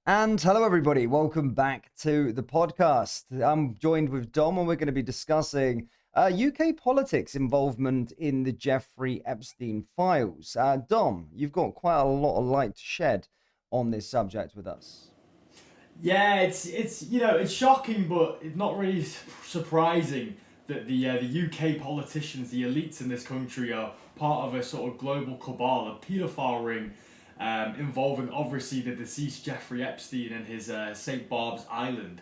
And hello, everybody. Welcome back to the podcast. I'm joined with Dom, and we're going to be discussing UK politics involvement in the Jeffrey Epstein files. Dom, you've got quite a lot of light to shed on this subject with us. Yeah, it's shocking, but it's not really surprising that the UK politicians, the elites in this country, are part of a sort of global cabal, a paedophile ring, involving obviously the deceased Jeffrey Epstein and his St. Barb's Island.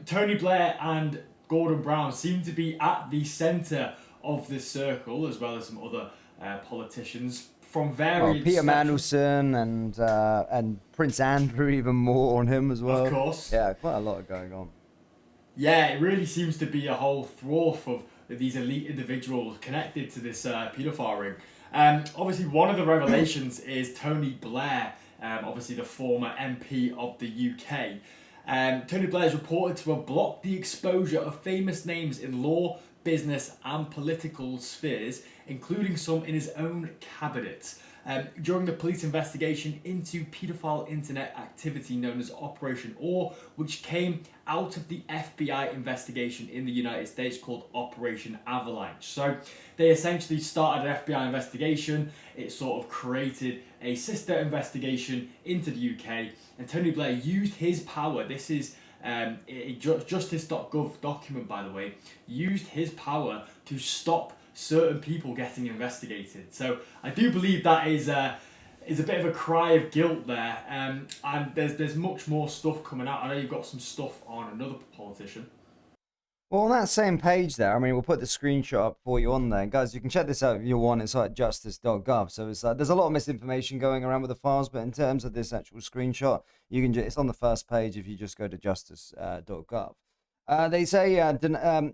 Tony Blair and Gordon Brown seem to be at the centre of this circle, as well as some other politicians from Well, various Peter spectrum. Mandelson and Prince Andrew, even more on him as Of well. course. Yeah, quite a lot going on. Yeah, it really seems to be a whole swath of these elite individuals connected to this paedophile ring. Obviously, one of the revelations is Tony Blair, obviously the former MP of the UK. Tony Blair is reported to have blocked the exposure of famous names in law, business, and political spheres, including some in his own cabinet. During the police investigation into paedophile internet activity known as Operation Or, which came out of the FBI investigation in the United States called Operation Avalanche. So they essentially started an FBI investigation. It sort of created a sister investigation into the UK, and Tony Blair used his power. This is a justice.gov document, by the way, used his power to stop certain people getting investigated. So I do believe that is a bit of a cry of guilt there, and there's much more stuff coming out. I know you've got some stuff on another politician. Well, on that same page there, I mean, we'll put the screenshot up for you on there. Guys, you can check this out if you want. It's like justice.gov. So it's there's a lot of misinformation going around with the files, but in terms of this actual screenshot, you can it's on the first page if you just go to justice.gov. They say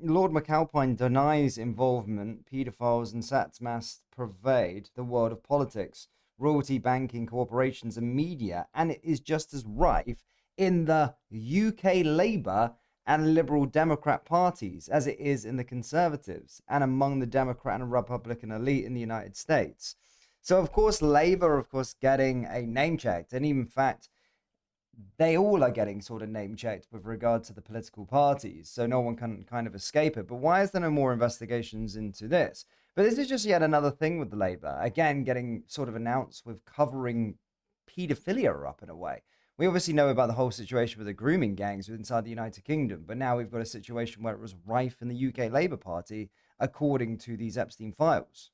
Lord McAlpine denies involvement, paedophiles and Satsmas pervade the world of politics, royalty, banking, corporations, and media, and it is just as rife in the UK Labour and Liberal Democrat parties as it is in the Conservatives and among the Democrat and Republican elite in the United States. So, of course, Labour, of course, getting a name checked, and even in fact, they all are getting sort of name checked with regard to the political parties, so no one can kind of escape it. But why is there no more investigations into this? But this is just yet another thing with the Labour, again, getting sort of announced with covering paedophilia up in a way. We obviously know about the whole situation with the grooming gangs inside the United Kingdom, but now we've got a situation where it was rife in the UK Labour Party, according to these Epstein files.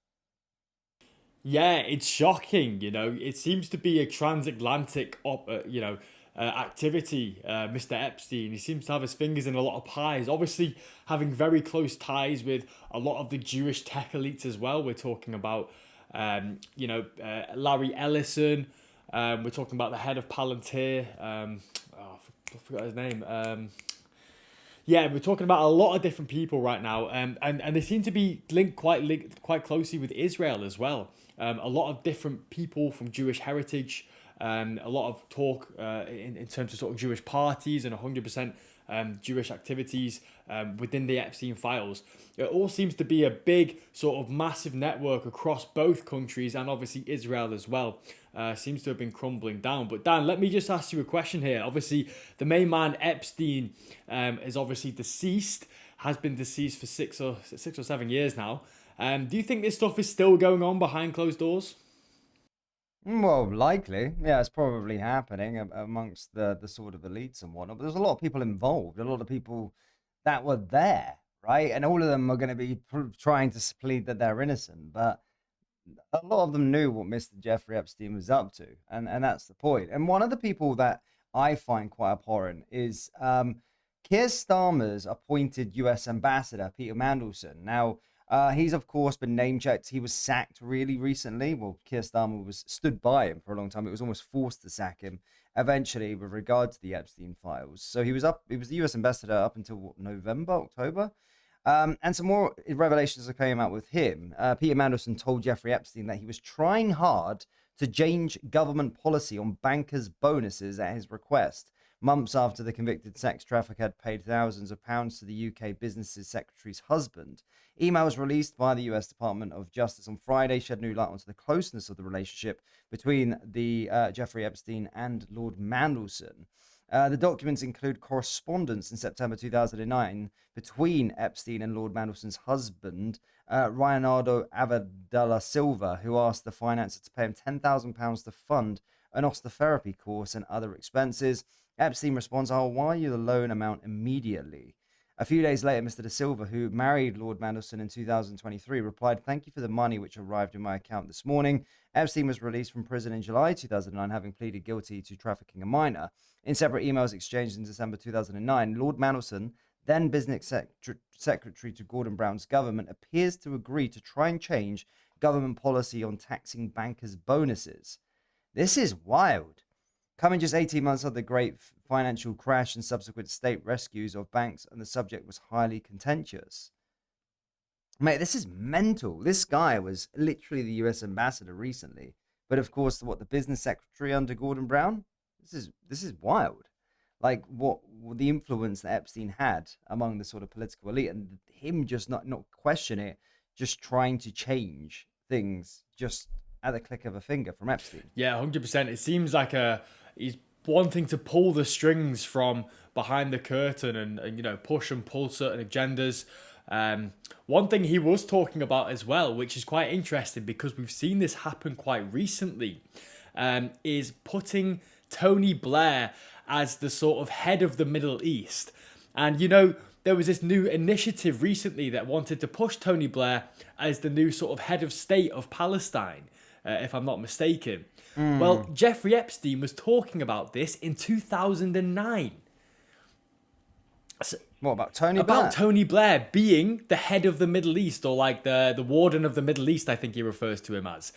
Yeah, it's shocking. It seems to be a transatlantic, activity. Mr. Epstein, he seems to have his fingers in a lot of pies. Obviously, having very close ties with a lot of the Jewish tech elites as well. We're talking about, Larry Ellison. We're talking about the head of Palantir. I forgot his name. Yeah, we're talking about a lot of different people right now, and they seem to be linked quite closely with Israel as well. A lot of different people from Jewish heritage, a lot of talk in terms of sort of Jewish parties and 100% Jewish activities within the Epstein files. It all seems to be a big sort of massive network across both countries and obviously Israel as well. Seems to have been crumbling down. But Dan, let me just ask you a question here. Obviously, the main man Epstein is obviously deceased, has been deceased for 6 or 7 years now. Do you think this stuff is still going on behind closed doors? Well, likely, yeah, it's probably happening amongst the sort of elites and whatnot. But there's a lot of people involved, a lot of people that were there, right? And all of them are going to be trying to plead that they're innocent, but a lot of them knew what Mr. Jeffrey Epstein was up to, and that's the point. And one of the people that I find quite abhorrent is Keir Starmer's appointed U.S. ambassador, Peter Mandelson. Now, he's of course been name checked. He was sacked really recently. Well, Keir Starmer was stood by him for a long time. It was almost forced to sack him eventually with regard to the Epstein files. So he was up. He was the U.S. ambassador up until what, November, October. And some more revelations that came out with him. Peter Mandelson told Jeffrey Epstein that he was trying hard to change government policy on bankers' bonuses at his request. months after the convicted sex trafficker had paid thousands of pounds to the UK Business Secretary's husband. Emails released by the US Department of Justice on Friday shed new light onto the closeness of the relationship between the Jeffrey Epstein and Lord Mandelson. The documents include correspondence in September 2009 between Epstein and Lord Mandelson's husband, Ryanardo Avadala Silva, who asked the financer to pay him £10,000 to fund an osteotherapy course and other expenses. Epstein responds, I'll wire you the loan amount immediately. A few days later, Mr. De Silva, who married Lord Mandelson in 2023, replied, Thank you for the money which arrived in my account this morning. Epstein was released from prison in July 2009, having pleaded guilty to trafficking a minor. In separate emails exchanged in December 2009, Lord Mandelson, then business secretary to Gordon Brown's government, appears to agree to try and change government policy on taxing bankers' bonuses. This is wild. Coming just 18 months after the great financial crash and subsequent state rescues of banks, and the subject was highly contentious. Mate, this is mental. This guy was literally the US ambassador recently. But of course, what, the business secretary under Gordon Brown? This is wild. Like what the influence that Epstein had among the sort of political elite, and him just not question it, just trying to change things just at the click of a finger from Epstein. Yeah, 100%. It seems like he's wanting to pull the strings from behind the curtain and push and pull certain agendas. One thing he was talking about as well, which is quite interesting because we've seen this happen quite recently, is putting Tony Blair as the sort of head of the Middle East. And, there was this new initiative recently that wanted to push Tony Blair as the new sort of head of state of Palestine, if I'm not mistaken. Well, Jeffrey Epstein was talking about this in 2009. So, what about Tony Blair? About Tony Blair being the head of the Middle East, or like the warden of the Middle East, I think he refers to him as.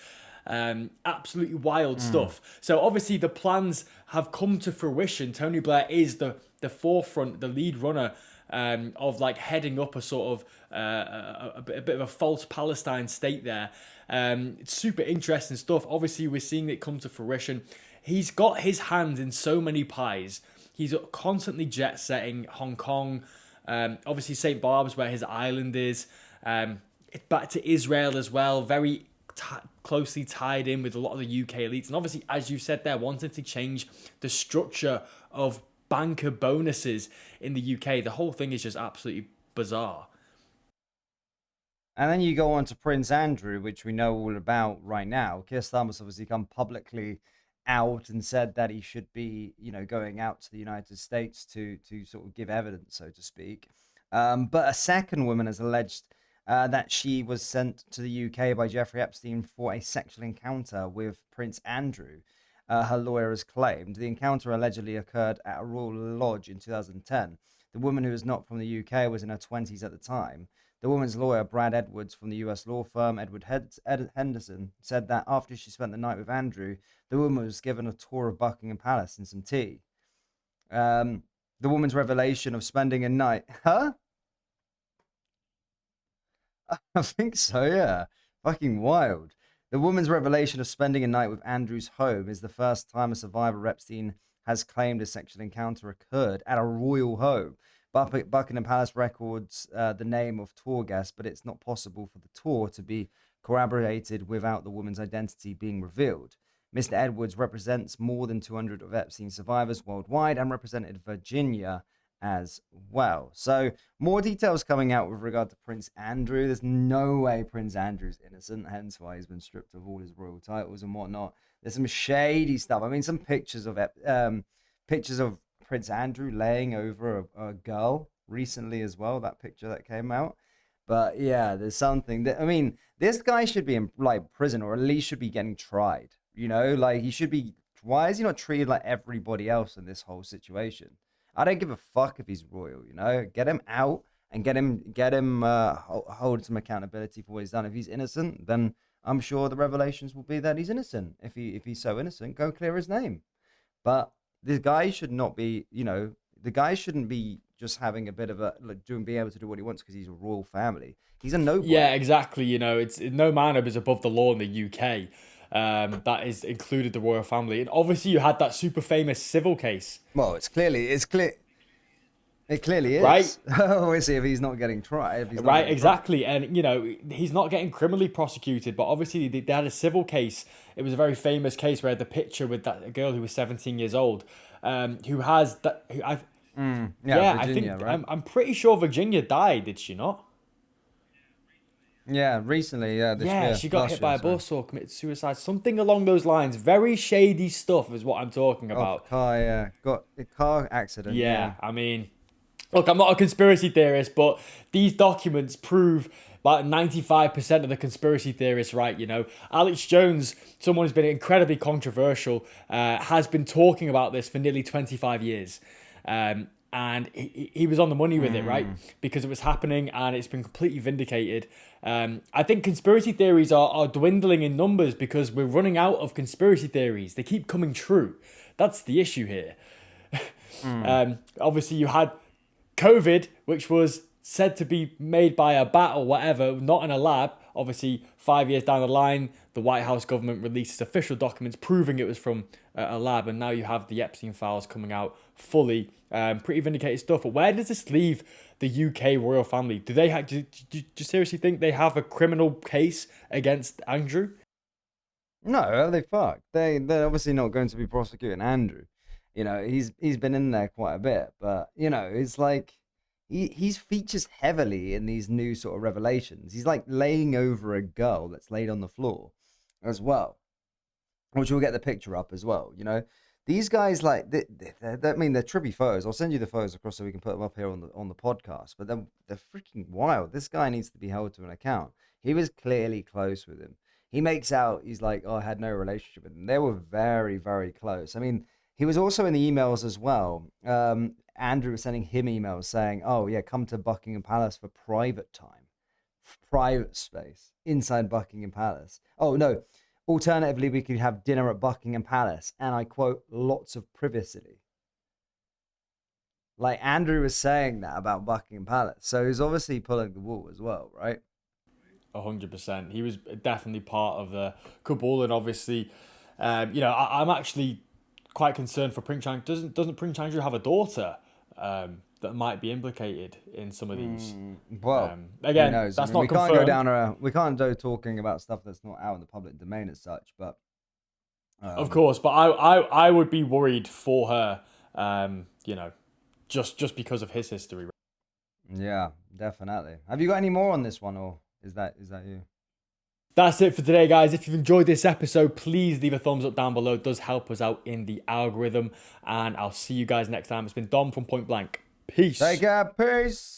Absolutely wild stuff. So obviously the plans have come to fruition. Tony Blair is the forefront, the lead runner of like heading up a sort of a bit of a false Palestine state there. It's super interesting stuff. Obviously we're seeing it come to fruition. He's got his hands in so many pies. He's constantly jet setting Hong Kong, obviously St. Barb's where his island is, back to Israel as well, very closely tied in with a lot of the UK elites. And obviously, as you said there, wanting to change the structure of banker bonuses in the UK. The whole thing is just absolutely bizarre. And then you go on to Prince Andrew, which we know all about right now. Keir Starmer's obviously come publicly out and said that he should be, going out to the United States to sort of give evidence, so to speak. But a second woman has alleged that she was sent to the UK by Jeffrey Epstein for a sexual encounter with Prince Andrew. Her lawyer has claimed the encounter allegedly occurred at a royal lodge in 2010. The woman, who was not from the UK, was in her 20s at the time. The woman's lawyer, Brad Edwards, from the US law firm Edward Henderson, said that after she spent the night with Andrew, the woman was given a tour of Buckingham Palace and some tea. The woman's revelation of spending a night... Huh? I think so, yeah. Fucking wild. The woman's revelation of spending a night with Andrew's home is the first time a survivor Epstein has claimed a sexual encounter occurred at a royal home. Buckingham Palace records the name of tour guest, but it's not possible for the tour to be corroborated without the woman's identity being revealed. Mr. Edwards represents more than 200 of Epstein survivors worldwide and represented Virginia as well. So more details coming out with regard to Prince Andrew. There's no way Prince Andrew's innocent, hence why he's been stripped of all his royal titles and whatnot. There's some shady stuff. I mean, some pictures of Prince Andrew laying over a girl recently as well. That picture that came out. But yeah, there's something that, I mean, this guy should be in like prison, or at least should be getting tried. Like he should be. Why is he not treated like everybody else in this whole situation? I don't give a fuck if he's royal, Get him out and get him hold some accountability for what he's done. If he's innocent, then I'm sure the revelations will be that he's innocent. If he's so innocent, go clear his name. But this guy should not be, the guy shouldn't be just having a bit of being able to do what he wants because he's a royal family. He's a nobody. Yeah, exactly. It's no man is above the law in the UK. that is included the royal family. And obviously you had that super famous civil case, Well, it's clear. It clearly right? is. Obviously, if he's not getting tried, if he's not Right, getting tried. exactly. And, you know, he's not getting criminally prosecuted, but obviously they had a civil case. It was a very famous case where the picture with that girl who was 17 years old, who has that, who I, Yeah, I Virginia, think, right? I'm pretty sure Virginia died, did she not? Yeah, recently, yeah, this Yeah, year, she got last hit year, by a sorry. bus or committed suicide, something along those lines. Very shady stuff is what I'm talking Off a about. car, yeah, got a car accident, Yeah, yeah. I mean, look, I'm not a conspiracy theorist, but these documents prove about 95% of the conspiracy theorists right, you know. Alex Jones, someone who's been incredibly controversial, has been talking about this for nearly 25 years. And he was on the money with it, right? Because it was happening and it's been completely vindicated. I think conspiracy theories are dwindling in numbers because we're running out of conspiracy theories. They keep coming true. That's the issue here. Obviously, you had COVID, which was said to be made by a bat or whatever, not in a lab. Obviously, 5 years down the line, the White House government releases official documents proving it was from a lab, and now you have the Epstein files coming out fully. Pretty vindicated stuff. But where does this leave the UK royal family? Do they have? Do you seriously think they have a criminal case against Andrew? No, they fucked. They're obviously not going to be prosecuting Andrew. You know, he's been in there quite a bit, but you know, it's like he's features heavily in these new sort of revelations. He's like laying over a girl that's laid on the floor as well, which we'll get the picture up as well. You know, these guys like I mean, they're trippy photos. I'll send you the photos across so we can put them up here on the podcast. But they're freaking wild. This guy needs to be held to an account. He was clearly close with him. He makes out he's like, oh, I had no relationship with him. They were very, very close. I mean, he was also in the emails as well. Andrew was sending him emails saying, oh yeah, come to Buckingham Palace for private time, private space inside Buckingham Palace. Oh no, alternatively, we could have dinner at Buckingham Palace, and I quote, lots of privacy. Like Andrew was saying that about Buckingham Palace, so he's obviously pulling the wool as well, right? 100%. He was definitely part of the cabal, and obviously, you know, I'm actually quite concerned for Prince Andrew. Doesn't Prince Andrew have a daughter that might be implicated in some of these? Well, who Again, knows? I that's mean, we not can't go confirmed. down a we can't go talking about stuff that's not out in the public domain as such, but Of um, course, but I would be worried for her. You know, just because of his history. yeah, definitely. Have you got any more on this one, or is that you? That's it for today, guys. If you've enjoyed this episode, please leave a thumbs up down below. It does help us out in the algorithm. And I'll see you guys next time. It's been Dom from Point Blank. Take Peace. care, peace.